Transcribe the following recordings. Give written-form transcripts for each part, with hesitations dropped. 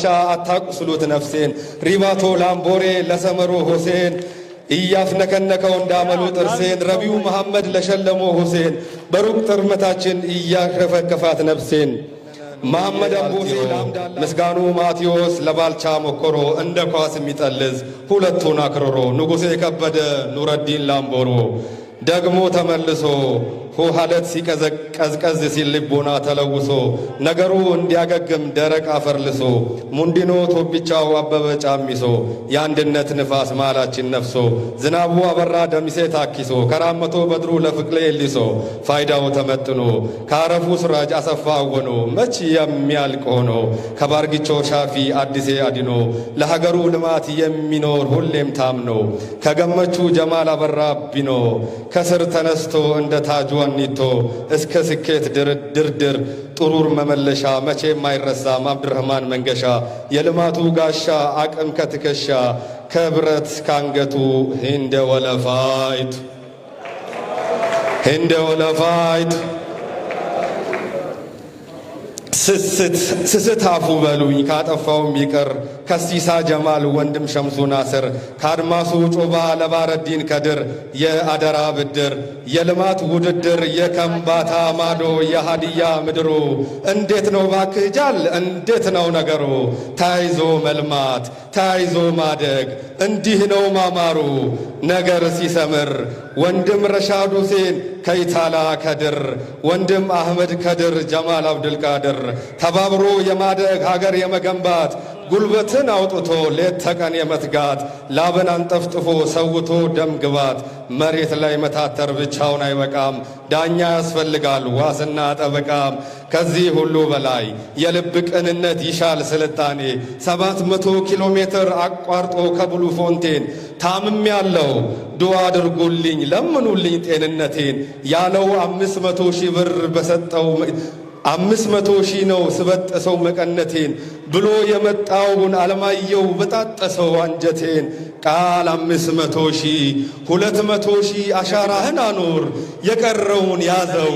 ባሻ አታቁስሉት ነፍሴን ሪባቶ ላምቦሬ ለሰመሮ ሁሴን እያፍነከነከው እንዳመሉ ጥርሴን ረቢው መሐመድ ለሸለሞ ሁሴን በሩቅ ጥርመታችን እያሸፈከፋት ነፍሴን መሐመድ አቦሴ ምስጋኑ ማቴዎስ ለባልቻ ሞኮሮ እንደ ኳስ የሚጠልዝ ሁለቱን አክሮሮ ንጉሴ ከበደ ኑረዲን ላምቦሮ ደግሞ ተመልሶ ሆሃለት ሲቀዝቀዝ ሲል ልቦና ተለውሶ ነገሩ እንዲያገግም ደረቅ አፈርልሶ ሙንዲኖ ቶቢቻው አበበ ጫሚሶ የአንድነት ንፋስ ማላችን ነፍሶ ዝናቡ አበራ ደሚሴ ታኪሶ ከራመቶ በድሩ ለፍቅሌ ሊሶ ፋይዳው ተመጥኖ ካረፉ ስራጅ አሰፋ ወኖ መች የሚያልቅ ሆኖ ከባርጊቾ ሻፊ አዲሴ አዲኖ ለሀገሩ ልማት የሚኖር ሁሌም ታምኖ ከገመቹ ጀማል አበራ ቢኖ ከስር ተነስቶ እንደ ታጁ ኒቶ እስከ ስኬት ድርድር ጥሩር መመለሻ መቼም አይረሳም አብዱረህማን መንገሻ የልማቱ ጋሻ አቅም ከትከሻ ከብረት ካንገቱ እንደ ወለፋይት ስስት አፉ በሉኝ ካጠፋውም ይቅር ከሲሳ ጀማል ወንድም ሸምሱ ናስር ካድማሱ ጮባ ለባረዲን ከድር የአደራ ብድር የልማት ውድድር የከምባታ ማዶ የሃዲያ ምድሩ እንዴት ነው ባክጃል እንዴት ነው ነገሩ ታይዞ መልማት ታይዞ ማደግ እንዲህ ነው ማማሩ ነገር ሲሰምር ወንድም ረሻድ ሁሴን ከይታላ ከድር ወንድም አህመድ ከድር ጀማል አብዱልቃድር ተባብሮ የማደግ ሀገር የመገንባት ጉልበትን አውጥቶ ሌት ተቀን የመትጋት ላብን አንጠፍጥፎ ሰውቶ ደም ግባት መሬት ላይ መታተር ብቻውን አይበቃም ዳኛ ያስፈልጋል ዋስና ጠበቃም ከዚህ ሁሉ በላይ የልብ ቅንነት ይሻል ስልጣኔ 700 ኪሎ ሜትር አቋርጦ ከብሉ ፎንቴን ታምም ያለው ዱዓ አድርጉልኝ ለምኑልኝ ጤንነቴን ያለው 500 ሺህ ብር በሰጠው 500 ሺህ ነው ስበጠሰው መቀነቴን ብሎ የመጣውን አለማየው በጣጠሰው አንጀቴን ቃል 500 ሺህ 200 ሺህ አሻራህን አኖር የቀረውን ያዘው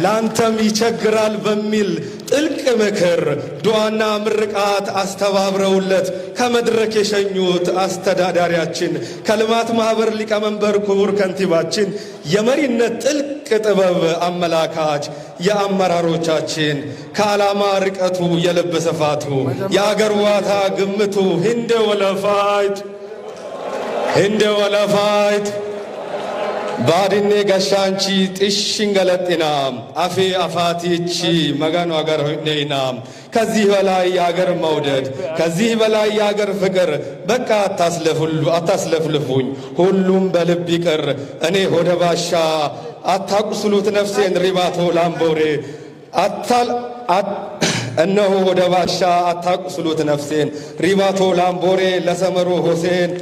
ላንተም ይቸግራል በሚል ጥልቅ ምክር ዱዓና ምርቃት አስተባብረውለት ከመድረክ የሸኙት አስተዳዳሪያችን ከልማት ማህበር ሊቀመንበር ክቡር ከንቲባችን የመሪነት ጥልቅ ጥበብ አመላካች የአመራሮቻችን ከዓላማ ርቀቱ የልብ ስፋቱ የአገር ዋታ ግምቱ እንደ ወለፋይት ባድኔ ጋሻንቺ ጥሽንገለጥናም አፌ አፋቲቺ መጋኑ አገር ሆነይናም ከዚህ በላይ የአገር መውደድ ከዚህ በላይ የአገር ፍቅር በቃ አታስለፍልፉኝ ሁሉም በልብ ይቅር እኔ ሆደ ባሻ አታቁስሉት ነፍሴን ሪባቶ ላምቦሬ እነሆ ሆደ ባሻ አታቁስሉት ነፍሴን ሪባቶ ላምቦሬ ለሰመሮ ሁሴን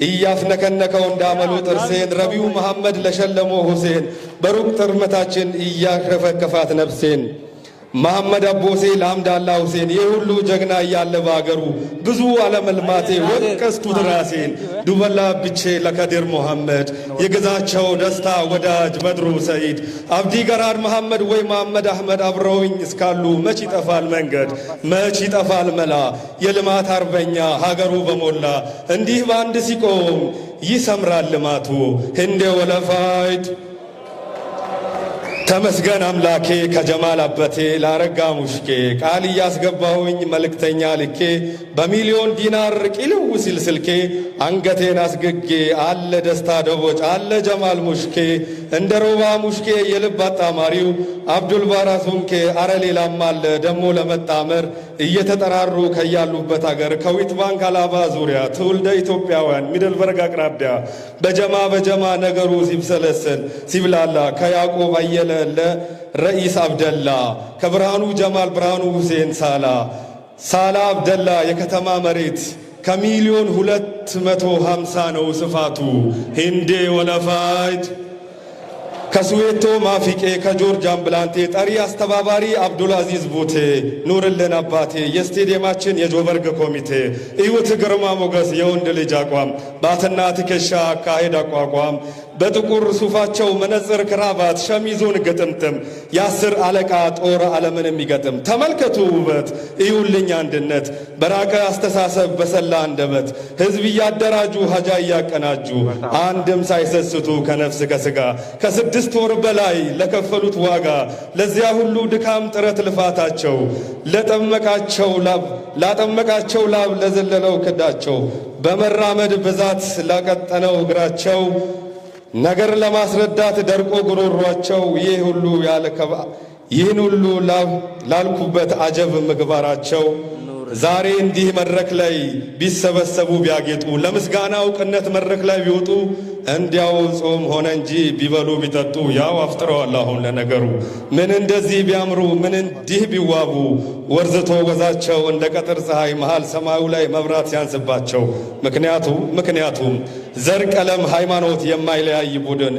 እያፍነከነከው እንዳመሉ ጥርሴን ረቢው መሐመድ ለሸለሞ ሁሴን በሩቅ ጥርመታችን እያሸፈከፋት ነፍሴን መሐመድ አቦሴ ለአምዳላ ሁሴን የሁሉ ጀግና እያለ ባገሩ ብዙ አለመልማቴ ወቀስኩት ራሴን ዱበላ ብቼ ለከድር መሐመድ የግዛቸው ደስታ ወዳጅ በድሩ ሰይድ አብዲ ገራድ መሐመድ ወይ መሐመድ አህመድ አብረውኝ እስካሉ መች ይጠፋል መንገድ መች ይጠፋል መላ የልማት አርበኛ ሀገሩ በሞላ እንዲህ በአንድ ሲቆም ይሰምራል ልማቱ እንደ ወለፋይት ተመስገን አምላኬ ከጀማል አበቴ ላረጋ ሙሽኬ ቃል እያስገባሁኝ መልእክተኛ ልኬ በሚሊዮን ዲናር ቂልው ሲል ስልኬ አንገቴን አስግጌ አለ ደስታ ደቦጭ አለ ጀማል ሙሽኬ እንደ ሮባ ሙሽኬ የልብ አጣማሪው አብዱል ባራሱንኬ አረ ሌላም አለ ደሞ ለመጣመር እየተጠራሩ ከያሉበት አገር ከዊት ባንክ አላባ ዙሪያ ትውልደ ኢትዮጵያውያን ሚድልበርግ አቅራቢያ በጀማ ነገሩ ሲብሰለሰል ሲብላላ ከያዕቆብ አየለ ለረኢስ አብደላ ከብርሃኑ ጀማል ብርሃኑ ሁሴን ሳላ አብደላ የከተማ መሬት ከሚሊዮን 250 ነው ስፋቱ እንደ ወለፋይት ከስዌቶ ማፊቄ ከጆርጅ አምብላንቴ ጠሪ አስተባባሪ አብዱል አዚዝ ቡቴ ኑርልን አባቴ የስቴዲየማችን የጆበርግ ኮሚቴ እዩት ግርማ ሞገስ የወንድ ልጅ አቋም ባትና ትከሻ አካሄድ አቋቋም በጥቁር ሱፋቸው መነጽር ክራባት ሸሚዙን ግጥምጥም የ10 አለቃ ጦር ዓለምን የሚገጥም ተመልከቱ ውበት እዩልኝ አንድነት በራቀ አስተሳሰብ በሰላ አንደበት ሕዝብ እያደራጁ ሀጃ እያቀናጁ አንድም ሳይሰስቱ ከነፍስ ከሥጋ ከ6 ወር በላይ ለከፈሉት ዋጋ ለዚያ ሁሉ ድካም ጥረት ልፋታቸው ላጠመቃቸው ላብ ለዘለለው ክዳቸው በመራመድ ብዛት ላቀጠነው እግራቸው ነገር ለማስረዳት ደርቆ ጉሮሯቸው ይህን ሁሉ ላልኩበት አጀብ ምግባራቸው ዛሬ እንዲህ መድረክ ላይ ቢሰበሰቡ ቢያጌጡ ለምስጋና ዕውቅነት መድረክ ላይ ቢወጡ እንዲያው ጾም ሆነ እንጂ ቢበሉ ቢጠጡ ያው አፍጥረዋል አሁን ለነገሩ ምን እንደዚህ ቢያምሩ ምን እንዲህ ቢዋቡ ወርዝቶ ወዛቸው እንደ ቀጥር ፀሐይ መሃል ሰማዩ ላይ መብራት ሲያንስባቸው ምክንያቱም ዘር ቀለም ሃይማኖት የማይለያይ ቡድን